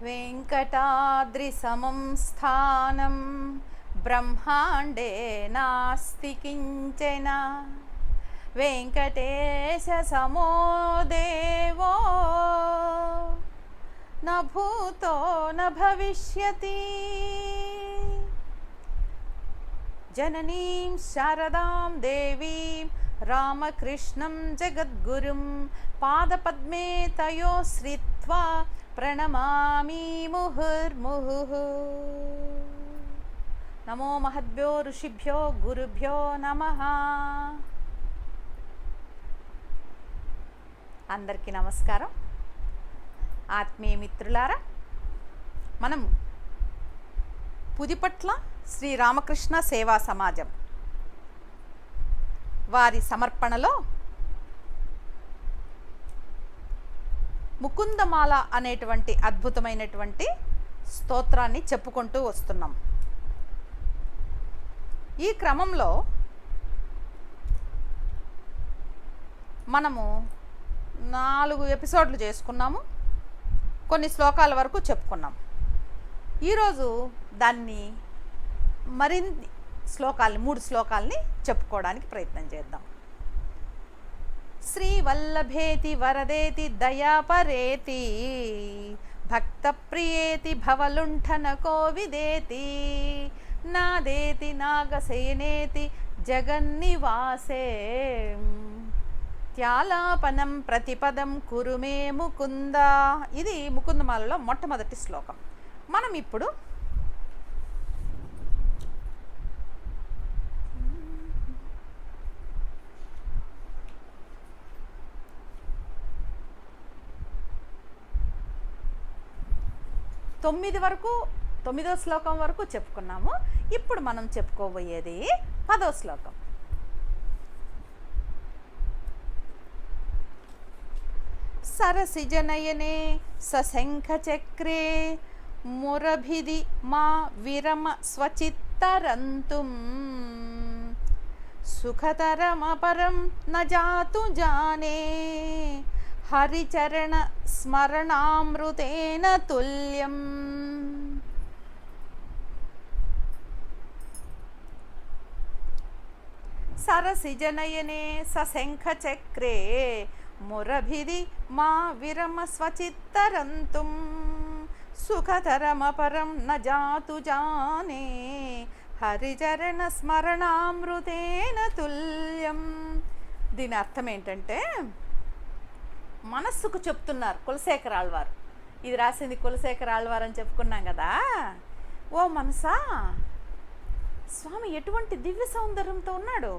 वेङ्कटाद्रिसमं स्थानं ब्रह्माण्डे नास्ति किञ्चन वेङ्कटेशसमो देवो न भूतो न भविष्यति। जननीं शारदां देवीं रामकृष्णं जगद्गुरुं पादपद्मे तयोः श्रित्वा प्रणमामि मुहुर्मुहुः। नमो महद्भ्यो ऋषिभ्यो गुरुभ्यो नमः। అందరికీ నమస్కారం. ఆత్మీయ మిత్రులారా, మనం పుదిపట్ల శ్రీ రామకృష్ణ సేవా సమాజం వారి సమర్పణలో ముకుందమాల అనేటువంటి అద్భుతమైనటువంటి స్తోత్రాన్ని చెప్పుకుంటూ వస్తున్నాం. ఈ క్రమంలో మనము 4 ఎపిసోడ్లు చేసుకున్నాము. కొన్ని శ్లోకాల వరకు చెప్పుకున్నాం. ఈరోజు దాన్ని మరిన్ని శ్లోకాలని 3 శ్లోకాలని చెప్పుకోవడానికి ప్రయత్నం చేద్దాం. శ్రీవల్లభేతి వరదేతి దయాపరేతి భక్తప్రియేతి భవలుంఠన కోవిదేతి నాదేతి నాగసేనేతి జగన్నివాసే త్యాలాపనం ప్రతిపదం కురుమే ముకుంద. ఇది ముకుందమాలలో మొట్టమొదటి శ్లోకం. మనం ఇప్పుడు తొమ్మిదో శ్లోకం వరకు చెప్పుకున్నాము. ఇప్పుడు మనం చెప్పుకోబోయేది 10వ శ్లోకం. సరసిజనయనే సశంఖచక్రే మురభిది మా విరమ స్వచిత్తరంతుం సుఖతరమపరం న జాతు జానే హరిచరణ స్మరణామృతేన తుల్యం. సరసిజనయనే సశంఖచక్రే మురభిది మా విరమ స్వచిత్తరంతుం సుఖతరమపరం న జాతు జానే హరిచరణ స్మరణామృతేన తుల్యం. దీని అర్థం ఏంటంటే, మనస్సుకు చెప్తున్నారు కులశేఖర ఆళ్వారు. ఇది రాసింది కులశేఖర ఆళ్వారు అని చెప్పుకున్నాం కదా. ఓ మనసా, స్వామి ఎటువంటి దివ్య సౌందర్యంతో ఉన్నాడు.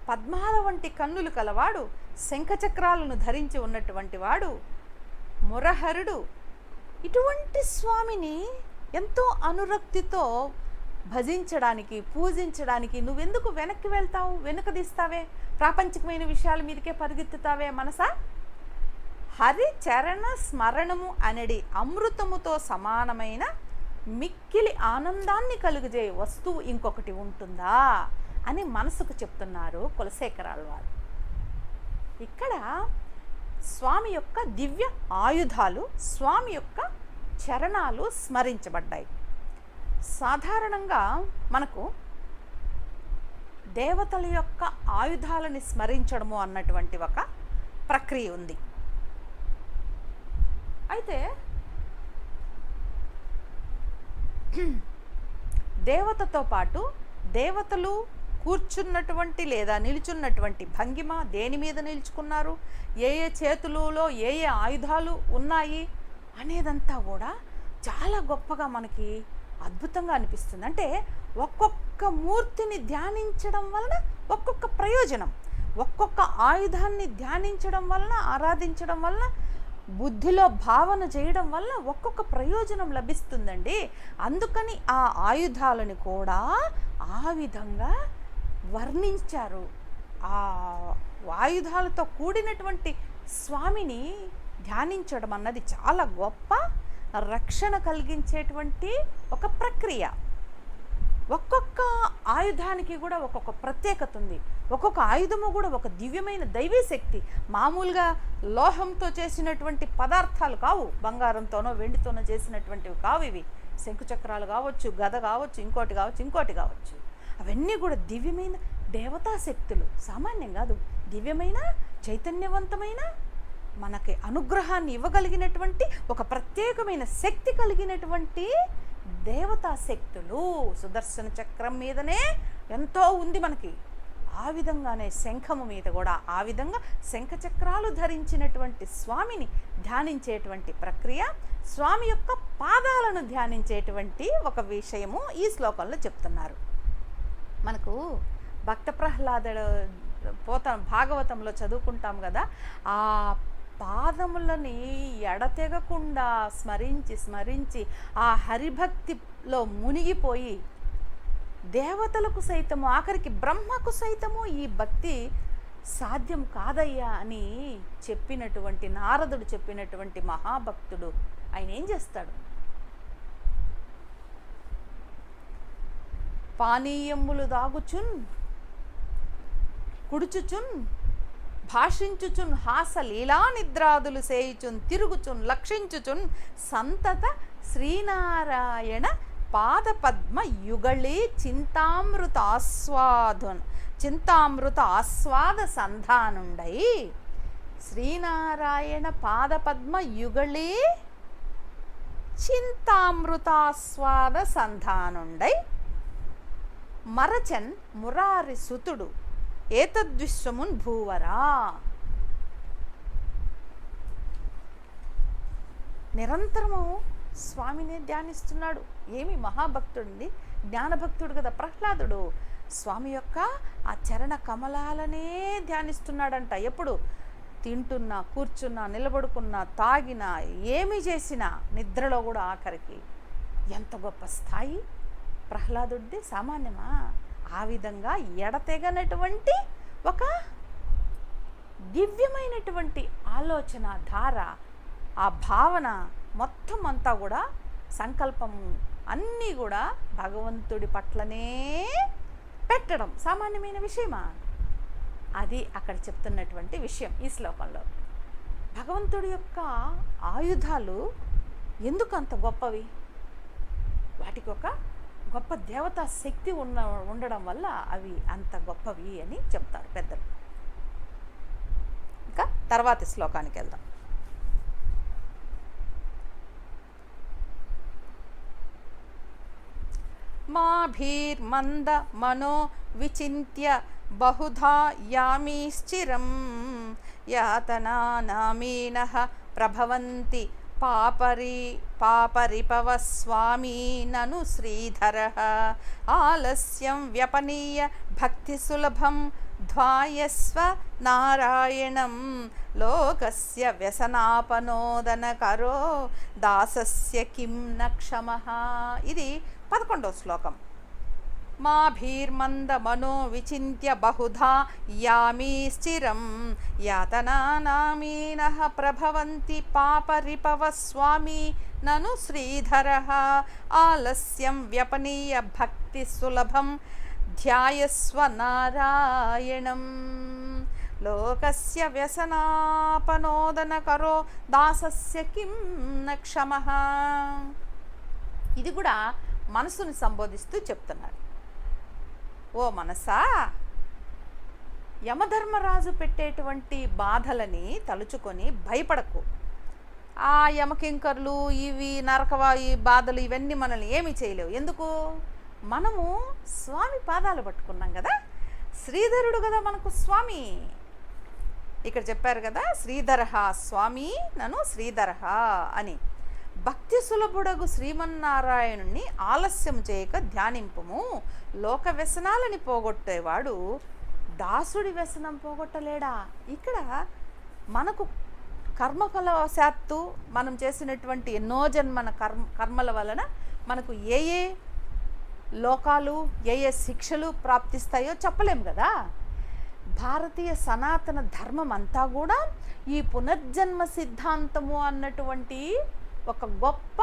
పద్మాల వంటి కన్నులు కలవాడు, శంఖచక్రాలను ధరించి ఉన్నటువంటి వాడు, మురహరుడు. ఇటువంటి స్వామిని ఎంతో అనురక్తితో భజించడానికి, పూజించడానికి నువ్వెందుకు వెనక్కి వెళ్తావు, వెనుకదీస్తావే, ప్రాపంచికమైన విషయాల మీదకే పరిగెత్తుతావే మనసా? హరి చరణ స్మరణము అనడి అమృతముతో సమానమైన మిక్కిలి ఆనందాన్ని కలుగజేయ వస్తువు ఇంకొకటి ఉంటుందా అని మనసుకు చెప్తున్నారు కులశేఖరాల వారు. ఇక్కడ స్వామి యొక్క దివ్య ఆయుధాలు, స్వామి యొక్క చరణాలు స్మరించబడ్డాయి. సాధారణంగా మనకు దేవతల యొక్క ఆయుధాలని స్మరించడము అన్నటువంటి ఒక ప్రక్రియ ఉంది. అయితే దేవతతో పాటు దేవతలు కూర్చున్నటువంటి లేదా నిలుచున్నటువంటి భంగిమ, దేని మీద నిలుచుకున్నారు, ఏ ఏ చేతులలో ఏ ఏ ఆయుధాలు ఉన్నాయి అనేదంతా కూడా చాలా గొప్పగా మనకి అద్భుతంగా అనిపిస్తుంది. అంటే ఒక్కొక్క మూర్తిని ధ్యానించడం వలన ఒక్కొక్క ప్రయోజనం, ఒక్కొక్క ఆయుధాన్ని ధ్యానించడం వలన, ఆరాధించడం వలన, బుద్ధిలో భావన చేయడం వల్ల ఒక్కొక్క ప్రయోజనం లభిస్తుందండి. అందుకని ఆ ఆయుధాలను కూడా ఆ విధంగా వర్ణించారు. ఆ ఆయుధాలతో కూడినటువంటి స్వామిని ధ్యానించడం అన్నది చాలా గొప్ప రక్షణ కలిగించేటువంటి ఒక ప్రక్రియ. ఒక్కొక్క ఆయుధానికి కూడా ఒక్కొక్క ప్రత్యేకత ఉంది. ఒక్కొక్క ఆయుధము కూడా ఒక దివ్యమైన దైవీ శక్తి. మామూలుగా లోహంతో చేసినటువంటి పదార్థాలు కావు, బంగారంతోనో వెండితోనో చేసినటువంటివి కావు ఇవి. శంకుచక్రాలు కావచ్చు, గద కావచ్చు, ఇంకోటి కావచ్చు. అవన్నీ కూడా దివ్యమైన దేవతా శక్తులు, సామాన్యం కాదు. దివ్యమైన చైతన్యవంతమైన మనకి అనుగ్రహాన్ని ఇవ్వగలిగినటువంటి ఒక ప్రత్యేకమైన శక్తి కలిగినటువంటి దేవతా శక్తులు. సుదర్శన చక్రం మీదనే ఎంతో ఉంది మనకి. ఆ విధంగానే శంఖము మీద కూడా ఆ విధంగా శంఖచక్రాలు ధరించినటువంటి స్వామిని ధ్యానించేటువంటి ప్రక్రియ, స్వామి యొక్క పాదాలను ధ్యానించేటువంటి ఒక విషయము ఈ శ్లోకంలో చెప్తున్నారు. మనకు భక్త ప్రహ్లాదుడు భాగవతంలో చదువుకుంటాం కదా, ఆ పాదములని ఎడతెగకుండా స్మరించి ఆ హరిభక్తిలో మునిగిపోయి దేవతలకు సైతము, ఆఖరికి బ్రహ్మకు సైతము ఈ భక్తి సాధ్యం కాదయ్యా అని చెప్పినటువంటి నారదుడు చెప్పినటువంటి మహాభక్తుడు ఆయన ఏం చేస్తాడు? పానీయములు దాగుచున్, కుడుచుచున్, భాషించుచున్, హాసలీలా నిద్రాదులు సేయుచున్, తిరుగుచున్, లక్షించుచున్, సంతత శ్రీనారాయణ పాదపద్మ యుగళే చింతామృత ఆస్వాద సంధానుండై. శ్రీనారాయణ పాదపద్మ యుగళే చింతామృతాస్వాద సంధానుండై మరచన్ మురారి సుతుడు ఏతద్విశ్వమున్ భూవరా. నిరంతరము స్వామిని ధ్యానిస్తున్నాడు. ఏమి మహాభక్తుడి, జ్ఞానభక్తుడు కదా ప్రహ్లాదుడు. స్వామి యొక్క ఆ చరణ కమలాలనే ధ్యానిస్తున్నాడంట. ఎప్పుడు తింటున్నా, కూర్చున్నా, నిలబడుకున్నా, తాగినా, ఏమి చేసినా, నిద్రలో కూడా ఆఖరికి. ఎంత గొప్ప స్థాయి ప్రహ్లాదుడిది, సామాన్యమా? ఆ విధంగా ఎడతెగనటువంటి ఒక దివ్యమైనటువంటి ఆలోచన ధార, ఆ భావన మొత్తం అంతా కూడా సంకల్పము అన్నీ కూడా భగవంతుడి పట్లనే పెట్టడం సామాన్యమైన విషయమా? అది అక్కడ చెప్తున్నటువంటి విషయం ఈ శ్లోకంలో. భగవంతుడి యొక్క ఆయుధాలు ఎందుకు అంత గొప్పవి? వాటికి ఒక గొప్ప దేవతా శక్తి ఉండడం వల్ల అవి అంత గొప్పవి అని చెప్తారు పెద్దలు. ఇంకా తర్వాతి శ్లోకానికి వెళ్దాం. మాభీర్మంద మనో విచింత్య బహుధా యామీశ్చిరం యాతనానామీనః ప్రభవంతి పాపరిపవ స్వామీ నను శ్రీధరః ఆలస్యం వ్యపనీయ భక్తి సులభం ధ్వాయస్వ నారాయణం లోకస్య వ్యసనాపనోదనకరో దాసస్య కిం న క్షమః. ఇది 11వ శ్లోకం. మాభీర్మంద మనో విచింత్య బహుధా యామీశ్చిరం యాతనానామీనః ప్రభవంతి పాపరిపవ స్వామి నను శ్రీధరః ఆలస్యం వ్యపనీయ భక్తి సులభం ధ్యాయస్వ నారాయణం లోకస్య వ్యసనాపనోదనకరో దాసస్య కిం న క్షమః. ఇది కూడా మనసుని సంబోధిస్తూ చెప్తున్నాడు. ఓ మనసా, యమధర్మరాజు పెట్టేటువంటి బాధలని తలుచుకొని భయపడకు. ఆ యమకింకర్లు, ఇవి నరకవాయి బాధలు, ఇవన్నీ మనల్ని ఏమీ చేయలేవు. ఎందుకు? మనము స్వామి పాదాలు పట్టుకున్నాం కదా. శ్రీధరుడు కదా మనకు స్వామి. ఇక్కడ చెప్పారు కదా, శ్రీధరః స్వామి నను శ్రీధరః అని. భక్తి సులభుడగు శ్రీమన్నారాయణుణ్ణి ఆలస్యం చేయక ధ్యానింపుము. లోక వ్యసనాలని పోగొట్టేవాడు దాసుడి వ్యసనం పోగొట్టలేడా? ఇక్కడ మనకు కర్మఫలవశాత్తు మనం చేసినటువంటి ఎన్నో జన్మన కర్మల వలన మనకు ఏ ఏ లోకాలు, ఏ ఏ శిక్షలు ప్రాప్తిస్తాయో చెప్పలేం కదా. భారతీయ సనాతన ధర్మం అంతా కూడా ఈ పునర్జన్మ సిద్ధాంతము అన్నటువంటి ఒక గొప్ప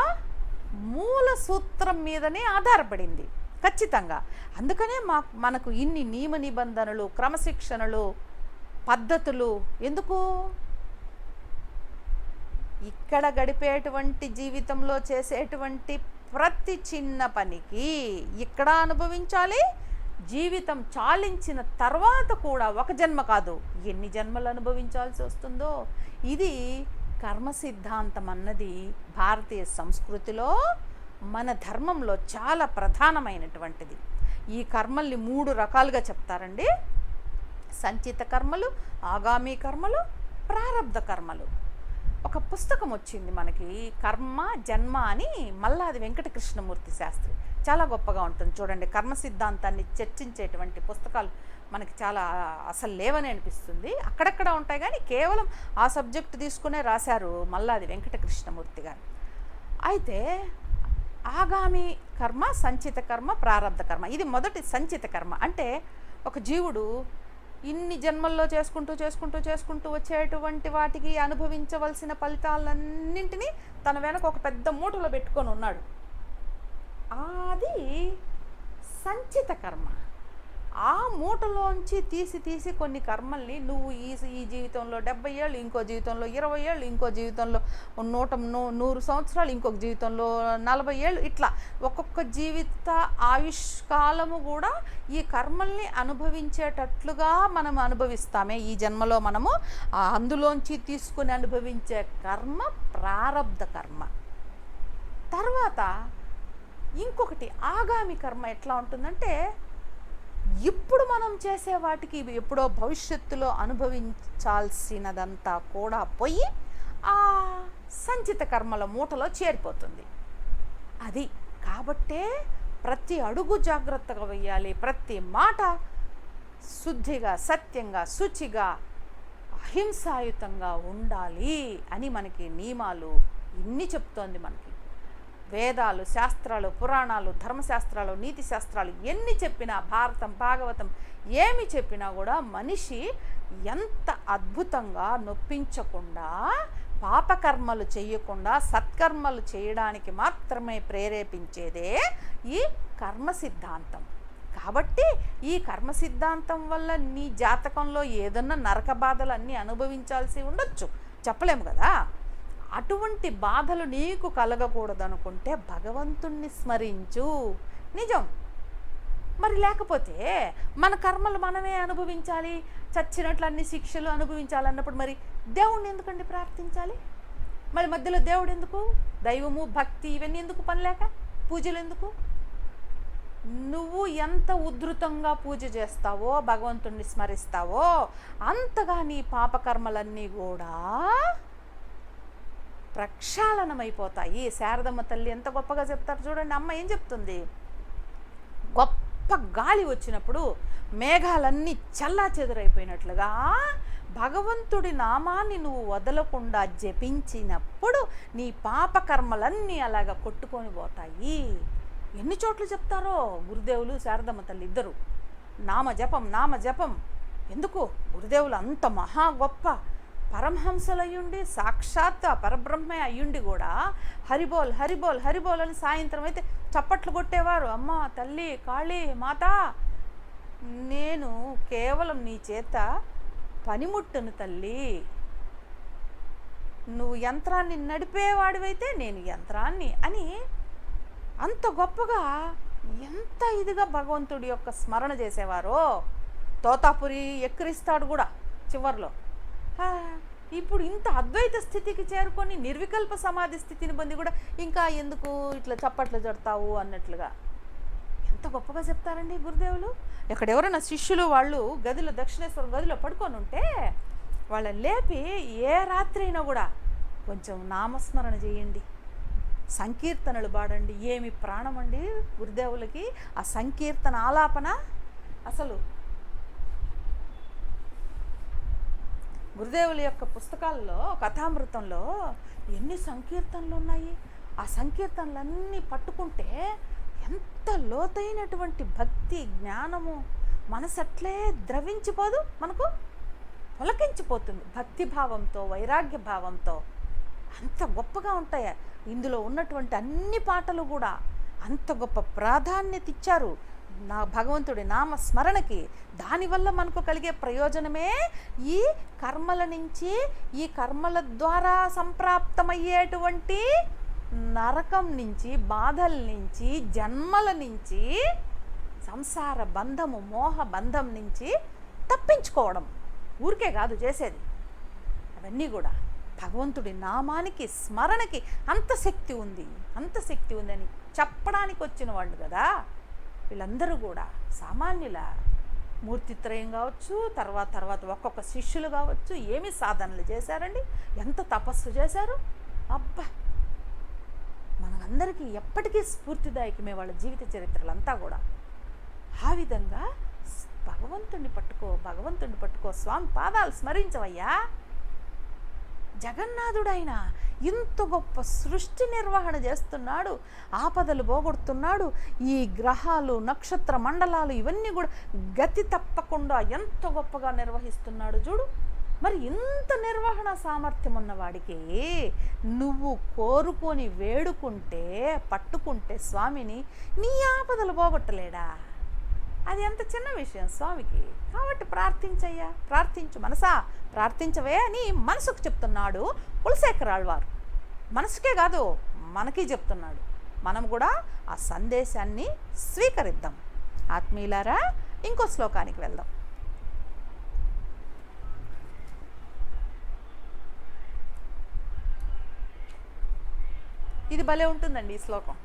మూల సూత్రం మీదనే ఆధారపడింది. ఖచ్చితంగా. అందుకనే మనకు ఇన్ని నియమ నిబంధనలు, క్రమశిక్షణలు, పద్ధతులు ఎందుకు? ఇక్కడ గడిపేటువంటి జీవితంలో చేసేటువంటి ప్రతి చిన్న పనికి ఇక్కడ అనుభవించాలి. జీవితం చాలించిన తర్వాత కూడా ఒక జన్మ కాదు, ఎన్ని జన్మలు అనుభవించాల్సి వస్తుందో. ఇది కర్మ సిద్ధాంతం అన్నది భారతీయ సంస్కృతిలో, మన ధర్మంలో చాలా ప్రధానమైనటువంటిది. ఈ కర్మల్ని 3 రకాలుగా చెప్తారండి. సంచిత కర్మలు, ఆగామి కర్మలు, ప్రారబ్ధ కర్మలు. ఒక పుస్తకం వచ్చింది మనకి, కర్మ జన్మ అని, మల్లాది వెంకటకృష్ణమూర్తి శాస్త్రి. చాలా గొప్పగా ఉంటుంది చూడండి. కర్మ సిద్ధాంతాన్ని చర్చించేటువంటి పుస్తకాలు మనకి చాలా అసలు లేవని అనిపిస్తుంది. అక్కడక్కడ ఉంటాయి కానీ కేవలం ఆ సబ్జెక్ట్ తీసుకునే రాశారు మల్లాది వెంకటకృష్ణమూర్తి గారు. అయితే ఆగామి కర్మ, సంచిత కర్మ, ప్రారబ్ధ కర్మ. ఇది మొదటి సంచిత కర్మ. అంటే ఒక జీవుడు ఇన్ని జన్మల్లో చేసుకుంటూ వచ్చేటువంటి వాటికి అనుభవించవలసిన ఫలితాలన్నింటినీ తన వెనక ఒక పెద్ద మూటలో పెట్టుకొని ఉన్నాడు. అది సంచిత కర్మ. ఆ మూటలోంచి తీసి కొన్ని కర్మల్ని నువ్వు ఈ జీవితంలో 70 ఏళ్ళు, ఇంకో జీవితంలో 20 ఏళ్ళు, ఇంకో జీవితంలో 100 సంవత్సరాలు, ఇంకొక జీవితంలో 40 ఏళ్ళు, ఇట్లా ఒక్కొక్క జీవిత ఆయుష్కాలము కూడా ఈ కర్మల్ని అనుభవించేటట్లుగా మనం అనుభవిస్తామే ఈ జన్మలో. మనము అందులోంచి తీసుకుని అనుభవించే కర్మ ప్రారబ్ధ కర్మ. తర్వాత ఇంకొకటి ఆగామి కర్మ. ఎట్లా ఉంటుందంటే ఇప్పుడు మనం చేసే వాటికి ఎప్పుడో భవిష్యత్తులో అనుభవించాల్సినదంతా కూడా పోయి ఆ సంచిత కర్మల మూటలో చేరిపోతుంది. అది కాబట్టే ప్రతి అడుగు జాగ్రత్తగా వేయాలి, ప్రతి మాట శుద్ధిగా, సత్యంగా, శుచిగా, అహింసాయుతంగా ఉండాలి అని మనకి నియమాలు ఇన్ని చెప్తోంది. మనకి వేదాలు, శాస్త్రాలు, పురాణాలు, ధర్మశాస్త్రాలు, నీతి శాస్త్రాలు ఎన్ని చెప్పినా, భారతం, భాగవతం ఏమి చెప్పినా కూడా మనిషి ఎంత అద్భుతంగా నొప్పించకుండా, పాపకర్మలు చేయకుండా సత్కర్మలు చేయడానికి మాత్రమే ప్రేరేపించేదే ఈ కర్మ సిద్ధాంతం. కాబట్టి ఈ కర్మ సిద్ధాంతం వల్ల నీ జాతకంలో ఏదన్నా నరక బాధలు అన్నీ అనుభవించాల్సి ఉండొచ్చు, చెప్పలేము కదా. అటువంటి బాధలు నీకు కలగకూడదనుకుంటే భగవంతుణ్ణి స్మరించు. నిజం. మరి లేకపోతే మన కర్మలు మనమే అనుభవించాలి, చచ్చినట్లు అన్ని శిక్షలు అనుభవించాలన్నప్పుడు మరి దేవుణ్ణి ఎందుకండి ప్రార్థించాలి? మరి మధ్యలో దేవుడు ఎందుకు? దైవము, భక్తి ఇవన్నీ ఎందుకు? పనిలేక పూజలు ఎందుకు? నువ్వు ఎంత ఉధృతంగా పూజ చేస్తావో, భగవంతుణ్ణి స్మరిస్తావో అంతగా నీ పాపకర్మలన్నీ కూడా ప్రక్షాళనమైపోతాయి. శారదమ్మ తల్లి ఎంత గొప్పగా చెప్తారు చూడండి. అమ్మ ఏం చెప్తుంది? గొప్ప గాలి వచ్చినప్పుడు మేఘాలన్నీ చల్లాచెదురైపోయినట్లుగా భగవంతుడి నామాన్ని నువ్వు వదలకుండా జపించినప్పుడు నీ పాపకర్మలన్నీ అలాగ కొట్టుకొని పోతాయి. ఎన్ని చోట్ల చెప్తారో గురుదేవులు, శారదమ్మ తల్లి ఇద్దరు. నామ జపం ఎందుకు? గురుదేవులు అంత మహా గొప్ప పరమహంసలు అయ్యుండి, సాక్షాత్ పరబ్రహ్మే అయ్యుండి కూడా హరిబోల్ హరిబోల్ హరిబోల్ అని సాయంత్రం అయితే చప్పట్లు కొట్టేవారు. అమ్మ తల్లి కాళీ మాత, నేను కేవలం నీ చేత పనిముట్టును తల్లి, నువ్వు యంత్రాన్ని నడిపేవాడివైతే నేను యంత్రాన్ని అని అంత గొప్పగా, ఎంత ఇదిగా భగవంతుడి యొక్క స్మరణ చేసేవారో. తోతాపురి ఎక్కిరిస్తాడు కూడా చివర్లో. ఇప్పుడు ఇంత అద్వైత స్థితికి చేరుకొని నిర్వికల్ప సమాధి స్థితిని పొంది కూడా ఇంకా ఎందుకు ఇట్లా చప్పట్లు జడతావు అన్నట్లుగా ఎంత గొప్పగా చెప్తారండి గురుదేవులు. ఇక్కడ ఎవరైనా శిష్యులు వాళ్ళు గదిలో, దక్షిణేశ్వరం గదిలో పడుకొని ఉంటే వాళ్ళని లేపి ఏ రాత్రి అయినా కూడా కొంచెం నామస్మరణ చేయండి, సంకీర్తనలు పాడండి. ఏమి ప్రాణం అండి గురుదేవులకి ఆ సంకీర్తన ఆలాపన. అసలు గురుదేవుల యొక్క పుస్తకాల్లో, కథామృతంలో ఎన్ని సంకీర్తనలు ఉన్నాయి. ఆ సంకీర్తనలన్నీ పట్టుకుంటే ఎంత లోతైనటువంటి భక్తి, జ్ఞానము మనసు అట్లే ద్రవించిపోదు, మనకు పులకించిపోతుంది. భక్తిభావంతో, వైరాగ్య భావంతో అంత గొప్పగా ఉంటాయి ఇందులో ఉన్నటువంటి అన్ని పాటలు కూడా. అంత గొప్ప ప్రాధాన్యత ఇచ్చారు నా భగవంతుడి నామ స్మరణకి. దానివల్ల మనకు కలిగే ప్రయోజనమే ఈ కర్మల నుంచి, ఈ కర్మల ద్వారా సంప్రాప్తమయ్యేటువంటి నరకం నుంచి, బాధల నుంచి, జన్మల నుంచి, సంసార బంధము, మోహ బంధం నుంచి తప్పించుకోవడం. ఊరికే కాదు చేసేది, అవన్నీ కూడా భగవంతుడి నామానికి, స్మరణకి అంత శక్తి ఉంది, అంత శక్తి ఉందని చెప్పడానికి వచ్చిన వాళ్ళు కదా వీళ్ళందరూ కూడా. సామాన్యుల మూర్తిత్రయం కావచ్చు, తర్వాత ఒక్కొక్క శిష్యులు కావచ్చు, ఏమి సాధనలు చేశారండి, ఎంత తపస్సు చేశారు. అబ్బా, మనందరికీ ఎప్పటికీ స్ఫూర్తిదాయకమే వాళ్ళ జీవిత చరిత్రలంతా కూడా. ఆ విధంగా భగవంతుడిని పట్టుకో, స్వామి పాదాలు స్మరించవయ్యా. జగన్నాథుడైన ఇంత గొప్ప సృష్టి నిర్వహణ చేస్తున్నాడు, ఆపదలు పోగొడుతున్నాడు. ఈ గ్రహాలు, నక్షత్ర మండలాలు ఇవన్నీ కూడా గతి తప్పకుండా ఎంత గొప్పగా నిర్వహిస్తున్నాడు చూడు. మరి ఇంత నిర్వహణ సామర్థ్యం ఉన్నవాడికి నువ్వు కోరుకొని వేడుకుంటే, పట్టుకుంటే స్వామిని, నీ ఆపదలు పోగొట్టలేడా? అది ఎంత చిన్న విషయం స్వామికి. కాబట్టి ప్రార్థించయ్యా, ప్రార్థించు మనసా, ప్రార్థించవే అని మనసుకు చెప్తున్నాడు కులశేఖరాళ్వారు. మనసుకే కాదు మనకి చెప్తున్నాడు. మనం కూడా ఆ సందేశాన్ని స్వీకరిద్దాం. ఆత్మీయులారా, ఇంకో శ్లోకానికి వెళ్దాం. ఇది భలే ఉంటుందండి ఈ శ్లోకం.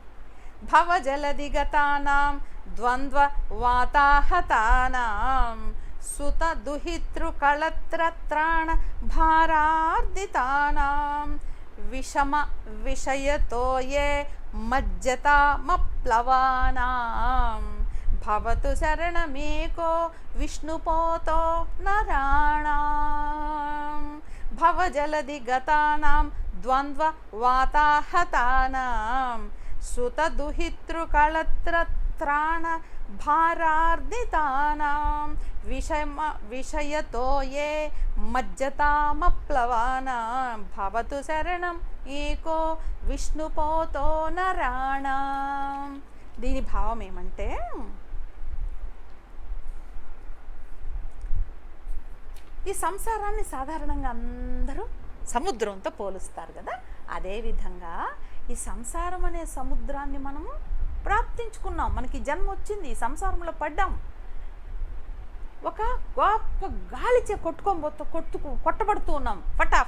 భవజలదిగతానాం ద్వంద్వ వాతాహతానాం సుత దుహితృకళత్రత్రాణ భారార్దితానాం విషమ విషయతో ఏ మజ్జతామప్లవానాం భవతు శరణమేకో విష్ణుపోతో నరాణాం. భవజలదిగతానాం ద్వంద్వ వాతాహతానాం సుత దుహితృకళత్రత్రాణ భారార్దితానాం విషయతో ఏ మజ్జతామప్లవానాం భవతు శరణం ఏకో విష్ణుపోతో నరాణాం. దీని భావం ఏమంటే, ఈ సంసారాన్ని సాధారణంగా అందరూ సముద్రంతో పోలుస్తారు కదా. అదేవిధంగా ఈ సంసారం అనే సముద్రాన్ని మనము ప్రాప్తించుకున్నాం. మనకి జన్మ వచ్చింది, ఈ సంసారంలో పడ్డాం. ఒక గొప్ప గాలిచే కొట్టబడుతూ ఉన్నాం.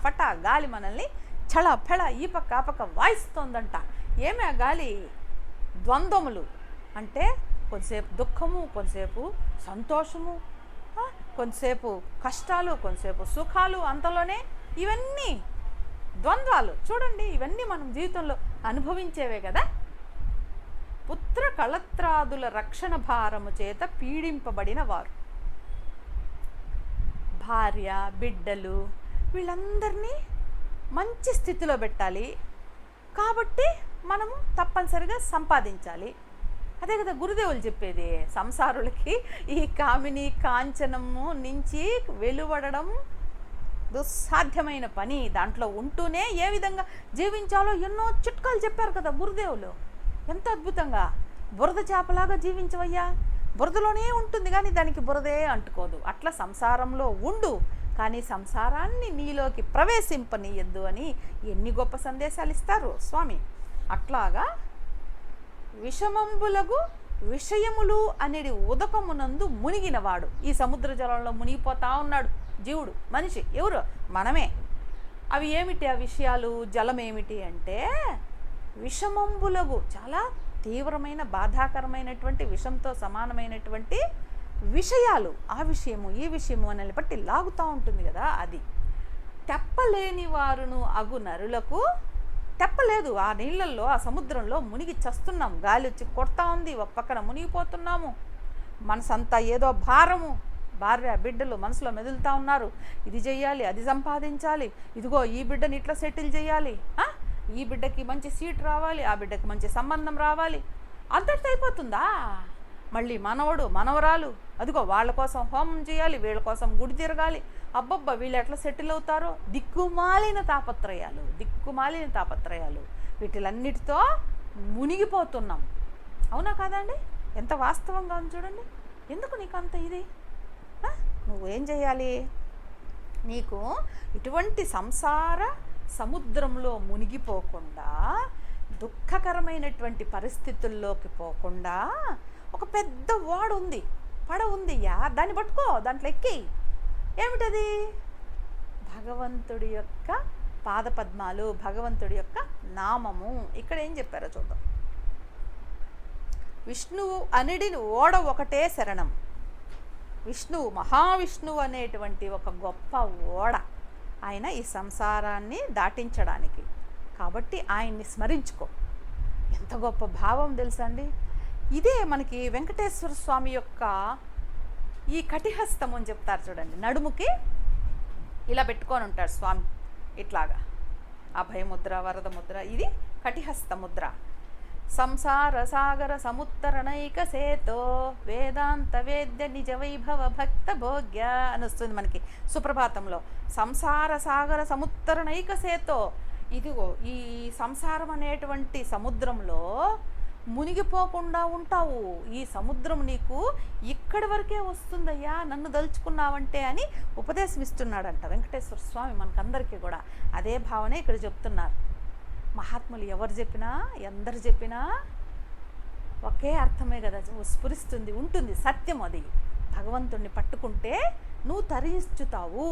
ఫటా గాలి మనల్ని చళ ఫెళ ఈ పక్క ఆ పక్క వాయిస్తోందంట. ఏమి ఆ గాలి? ద్వంద్వములు అంటే కొంతసేపు దుఃఖము, కొంతసేపు సంతోషము, కొంతసేపు కష్టాలు, కొంతసేపు సుఖాలు, అంతలోనే ఇవన్నీ ద్వంద్వాలు. చూడండి, ఇవన్నీ మనం జీవితంలో అనుభవించేవే కదా. పుత్ర కళత్రాదుల రక్షణ భారము చేత పీడింపబడిన వారు, భార్య, బిడ్డలు, వీళ్ళందరినీ మంచి స్థితిలో పెట్టాలి. కాబట్టి మనము తప్పనిసరిగా సంపాదించాలి. అదే కదా గురుదేవులు చెప్పేది. సంసారులకి ఈ కామిని కాంచనము నుంచి వెలువడడం దుస్సాధ్యమైన పని. దాంట్లో ఉంటూనే ఏ విధంగా జీవించాలో ఎన్నో చిట్కాలు చెప్పారు కదా గురుదేవులు. ఎంత అద్భుతంగా. బురద చేపలాగా జీవించవయ్యా, బురదలోనే ఉంటుంది కానీ దానికి బురదే అంటుకోదు. అట్లా సంసారంలో ఉండు, కానీ సంసారాన్ని నీలోకి ప్రవేశింపనీయద్దు అని ఎన్ని గొప్ప సందేశాలు ఇస్తారు స్వామి. అట్లాగా విషమంబులకు విషయములు అనేది ఉదకమునందు మునిగినవాడు ఈ సముద్ర జలంలో మునిగిపోతా ఉన్నాడు జీవుడు, మనిషి. ఎవరు? మనమే. అవి ఏమిటి ఆ విషయాలు? జలం ఏమిటి అంటే విషమంబులకు, చాలా తీవ్రమైన బాధాకరమైనటువంటి విషంతో సమానమైనటువంటి విషయాలు. ఆ విషయము ఈ విషయము అని బట్టి లాగుతూ ఉంటుంది కదా. అది తెప్పలేని వారును అగు నరులకు, తెప్పలేదు ఆ నీళ్ళల్లో, ఆ సముద్రంలో మునిగి చస్తున్నాం. గాలి వచ్చి కొడతా ఉంది, ఒక పక్కన మునిగిపోతున్నాము. మనసంతా ఏదో భారము, భార్య బిడ్డలు మనసులో మెదులుతూ ఉన్నారు. ఇది చెయ్యాలి, అది సంపాదించాలి, ఇదిగో ఈ బిడ్డని ఇట్లా సెటిల్ చేయాలి, ఈ బిడ్డకి మంచి సీట్ రావాలి, ఆ బిడ్డకి మంచి సంబంధం రావాలి. అంతటితో అయిపోతుందా? మళ్ళీ మనవడు మనవరాలు, అదిగో వాళ్ళ కోసం హోమం చేయాలి, వీళ్ళ కోసం గుడి తిరగాలి. అబ్బబ్బా, వీళ్ళు ఎట్లా సెటిల్ అవుతారో. దిక్కుమాలిన తాపత్రయాలు, దిక్కుమాలిన తాపత్రయాలు. వీటిలన్నిటితో మునిగిపోతున్నాం. అవునా కాదా అండి? ఎంత వాస్తవంగా ఉంది చూడండి. ఎందుకు నీకు అంత ఇది? నువ్వేం చేయాలి? నీకు ఇటువంటి సంసార సముద్రంలో మునిగిపోకుండా, దుఃఖకరమైనటువంటి పరిస్థితుల్లోకి పోకుండా ఒక పెద్ద ఓడ ఉంది, పడవ ఉందియ్యా, దాన్ని పట్టుకో, దాంట్లో ఎక్కి. ఏమిటది? భగవంతుడి యొక్క పాదపద్మాలు, భగవంతుడి యొక్క నామము. ఇక్కడ ఏం చెప్పారో చూద్దాం. విష్ణువు అనిడిని ఓడ ఒకటే శరణం. విష్ణువు, మహావిష్ణువు అనేటువంటి ఒక గొప్ప ఓడ ఆయన ఈ సంసారాన్ని దాటించడానికి. కాబట్టి ఆయన్ని స్మరించుకో. ఎంత గొప్ప భావం తెలుసా అండి? ఇదే మనకి వెంకటేశ్వర స్వామి యొక్క ఈ కటిహస్తం అని చెప్తారు చూడండి. నడుముకి ఇలా పెట్టుకొని ఉంటాడు స్వామి, ఇట్లాగా అభయముద్ర, వరద ముద్ర. ఇది కటిహస్త ముద్ర. సంసార సాగర సముత్తరణైక సేతో వేదాంత వేద్య నిజ వైభవ భక్త భోగ్య అని వస్తుంది మనకి సుప్రభాతంలో. సంసార సాగర సముత్తరణైక సేతో. ఇదిగో ఈ సంసారం అనేటువంటి సముద్రంలో మునిగిపోకుండా ఉంటావు. ఈ సముద్రం నీకు ఇక్కడి వరకే వస్తుందయ్యా, నన్ను దలుచుకున్నావంటే అని ఉపదేశం ఇస్తున్నాడంట వెంకటేశ్వర స్వామి మనకందరికీ కూడా. అదే భావనే ఇక్కడ చెప్తున్నారు. మహాత్ములు ఎవరు చెప్పినా, ఎందరు చెప్పినా ఒకే అర్థమే కదా స్ఫురిస్తుంది, ఉంటుంది. సత్యం అది. భగవంతుణ్ణి పట్టుకుంటే నువ్వు తరించుతావు.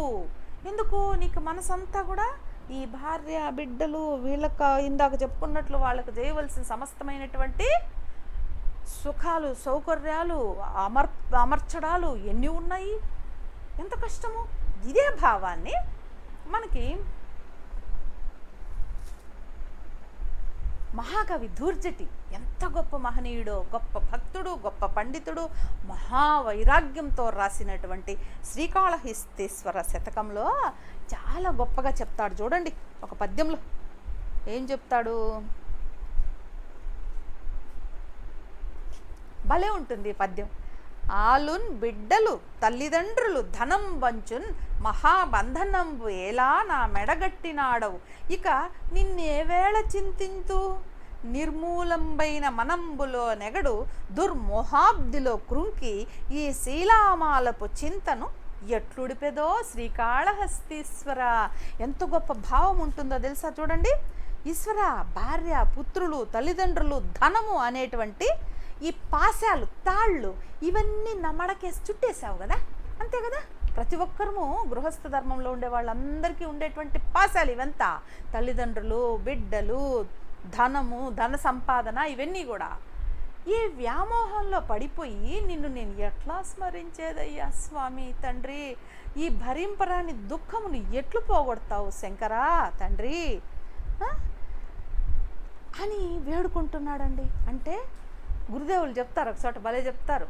ఎందుకు? నీకు మనసంతా కూడా ఈ భార్య, బిడ్డలు, వీళ్ళకి ఇందాక చెప్పుకున్నట్లు వాళ్ళకు చేయవలసిన సమస్తమైనటువంటి సుఖాలు, సౌకర్యాలు, అమర్చడాలు ఎన్ని ఉన్నాయి, ఎంత కష్టము. ఇదే భావాన్ని మనకి మహాకవి ధూర్జటి ఎంత గొప్ప మహనీయుడో, గొప్ప భక్తుడు, గొప్ప పండితుడు, మహావైరాగ్యంతో రాసినటువంటి శ్రీకాళహస్తీశ్వర శతకంలో చాలా గొప్పగా చెప్తాడు చూడండి. ఒక పద్యంలో ఏం చెప్తాడు? భలే ఉంటుంది పద్యం. ఆలున్ బిడ్డలు తల్లిదండ్రులు ధనం వంచున్ మహాబంధనంబు ఎలా నా మెడగట్టినాడవు, ఇక నిన్నేవేళ చింతింతు, నిర్మూలంబైన మనంబులో నెగడు దుర్మోహాబ్దిలో కృంకి ఈ శీలామాలపు చింతను ఎట్లుడిపెదో శ్రీకాళహస్తీశ్వర. ఎంత గొప్ప భావం ఉంటుందో తెలుసా చూడండి. ఈశ్వర, భార్య, పుత్రులు, తల్లిదండ్రులు, ధనము అనేటువంటి ఈ పాశాలు, తాళ్ళు ఇవన్నీ నమ్మడకేసి చుట్టేసావు కదా, అంతే కదా. ప్రతి ఒక్కరము గృహస్థ ధర్మంలో ఉండే వాళ్ళందరికీ ఉండేటువంటి పాశాలు ఇవంతా. తల్లిదండ్రులు, బిడ్డలు, ధనము, ధన సంపాదన, ఇవన్నీ కూడా. ఈ వ్యామోహంలో పడిపోయి నిన్ను నేను ఎట్లా స్మరించేదయ్యా స్వామి తండ్రి, ఈ భరింపరాని దుఃఖమును ఎట్లు పోగొడతావు శంకరా తండ్రి అని వేడుకుంటున్నాడండి. అంటే గురుదేవులు చెప్తారు ఒక చోట, భలే చెప్తారు.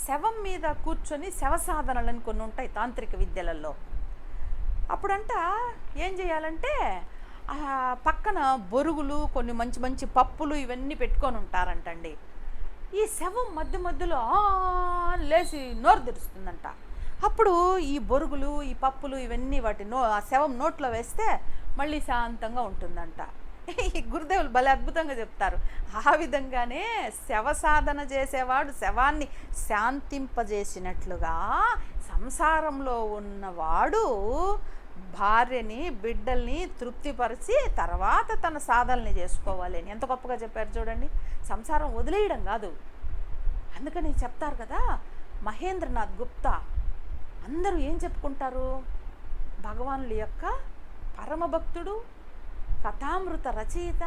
శవం మీద కూర్చొని శవ సాధనలని కొన్ని ఉంటాయి తాంత్రిక విద్యలలో. అప్పుడంట ఏం చేయాలంటే పక్కన బొరుగులు, కొన్ని మంచి మంచి పప్పులు ఇవన్నీ పెట్టుకొని ఉంటారంటండి. ఈ శవం మధ్య మధ్యలో లేచి నోరు తెరుస్తుందంట. అప్పుడు ఈ బొరుగులు, ఈ పప్పులు ఇవన్నీ ఆ శవం నోట్లో వేస్తే మళ్ళీ శాంతంగా ఉంటుందంట. ఈ గురుదేవులు భలే అద్భుతంగా చెప్తారు. ఆ విధంగానే శవ సాధన చేసేవాడు శవాన్ని శాంతింపజేసినట్లుగా సంసారంలో ఉన్నవాడు భార్యని, బిడ్డల్ని తృప్తిపరిచి తర్వాత తన సాధనని చేసుకోవాలి అని ఎంత గొప్పగా చెప్పారు చూడండి. సంసారం వదిలేయడం కాదు. అందుకని చెప్తారు కదా, మహేంద్రనాథ్ గుప్తా అందరూ ఏం చెప్పుకుంటారు? భగవానుల యొక్క పరమభక్తుడు, కథామృత రచయిత,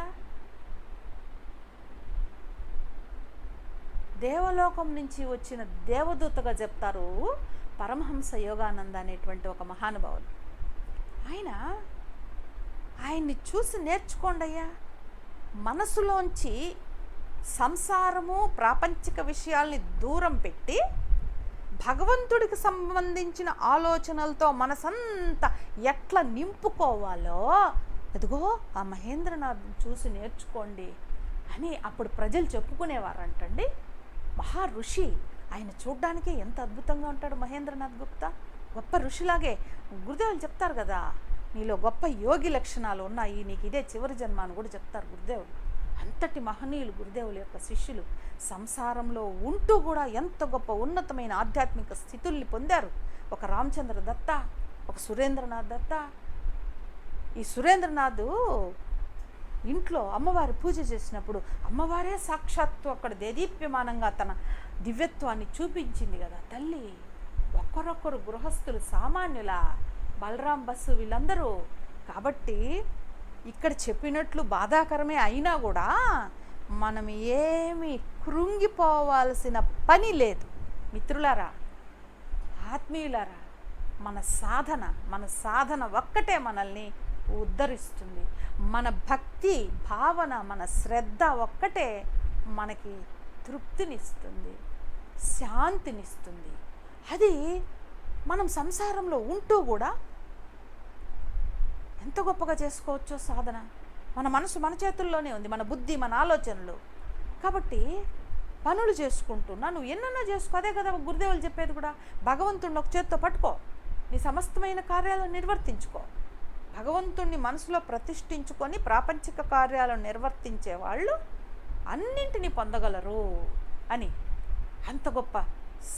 దేవలోకం నుంచి వచ్చిన దేవదూతగా చెప్తారు పరమహంస యోగానంద అనేటువంటి ఒక మహానుభావులు. ఆయన్ని చూసి నేర్చుకోండి అయ్యా. మనసులోంచి సంసారము, ప్రాపంచిక విషయాల్ని దూరం పెట్టి భగవంతుడికి సంబంధించిన ఆలోచనలతో మనసంతా ఎట్లా నింపుకోవాలో అదిగో ఆ మహేంద్రనాథ్ చూసి నేర్చుకోండి అని అప్పుడు ప్రజలు చెప్పుకునేవారంటండి. మహా ఋషి ఆయన. చూడ్డానికి ఎంత అద్భుతంగా ఉంటాడు మహేంద్రనాథ్ గుప్తా, గొప్ప ఋషిలాగే. గురుదేవులు చెప్తారు కదా, నీలో గొప్ప యోగి లక్షణాలు ఉన్నాయి, నీకు ఇదే చివరి జన్మ అని కూడా చెప్తారు గురుదేవులు. అంతటి మహనీయులు గురుదేవుల యొక్క శిష్యులు సంసారంలో ఉంటూ కూడా ఎంత గొప్ప ఉన్నతమైన ఆధ్యాత్మిక స్థితుల్ని పొందారు. ఒక రామచంద్ర దత్త, ఒక సురేంద్రనాథ్ దత్త. ఈ సురేంద్రనాథ్ ఇంట్లో అమ్మవారి పూజ చేసినప్పుడు అమ్మవారే సాక్షాత్తు అక్కడ దేదీప్యమానంగా తన దివ్యత్వాన్ని చూపించింది కదా తల్లి. ఒక్కరొక్కరు గృహస్థులు, సామాన్యుల, బలరాం బస్సు వీళ్ళందరూ. కాబట్టి ఇక్కడ చెప్పినట్లు బాధాకరమే అయినా కూడా మనం ఏమీ కృంగిపోవాల్సిన పని లేదు మిత్రులారా, ఆత్మీయులారా. మన సాధన ఒక్కటే మనల్ని ఉద్ధరిస్తుంది. మన భక్తి భావన, మన శ్రద్ధ ఒక్కటే మనకి తృప్తినిస్తుంది, శాంతినిస్తుంది. అది మనం సంసారంలో ఉంటూ కూడా ఎంత గొప్పగా చేసుకోవచ్చో సాధన. మన మనసు మన చేతుల్లోనే ఉంది, మన బుద్ధి, మన ఆలోచనలు. కాబట్టి పనులు చేసుకుంటున్నా నువ్వు ఎన్నన్నా చేసుకో. అదే కదా గురుదేవులు చెప్పేది కూడా. భగవంతుడిని ఒక చేత్తో పట్టుకో, నీ సమస్తమైన కార్యాలను నిర్వర్తించుకో. భగవంతుణ్ణి మనసులో ప్రతిష్ఠించుకొని ప్రాపంచిక కార్యాలను నిర్వర్తించే వాళ్ళు అన్నింటినీ పొందగలరు అని. అంత గొప్ప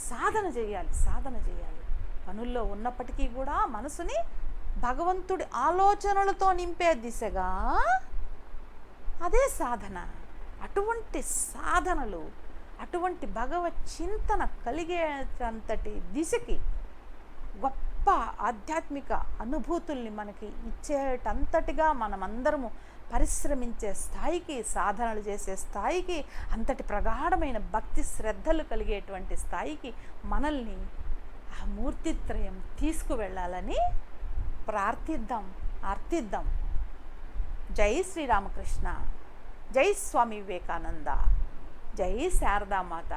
సాధన చేయాలి. పనుల్లో ఉన్నప్పటికీ కూడా మనసుని భగవంతుడి ఆలోచనలతో నింపే దిశగా అదే సాధన. అటువంటి సాధనలు, అటువంటి భగవత్ చింతన కలిగేటంతటి దిశకి గొప్ప ఆధ్యాత్మిక అనుభూతుల్ని మనకి ఇచ్చేటంతటిగా మనమందరము పరిశ్రమించే స్థాయికి, సాధనలు చేసే స్థాయికి, అంతటి ప్రగాఢమైన భక్తి శ్రద్ధలు కలిగేటువంటి స్థాయికి మనల్ని ఆ మూర్తిత్రయం తీసుకువెళ్ళాలని అర్థిద్దాం. జై శ్రీరామకృష్ణ, జై స్వామి వివేకానంద, జై శారదామాత.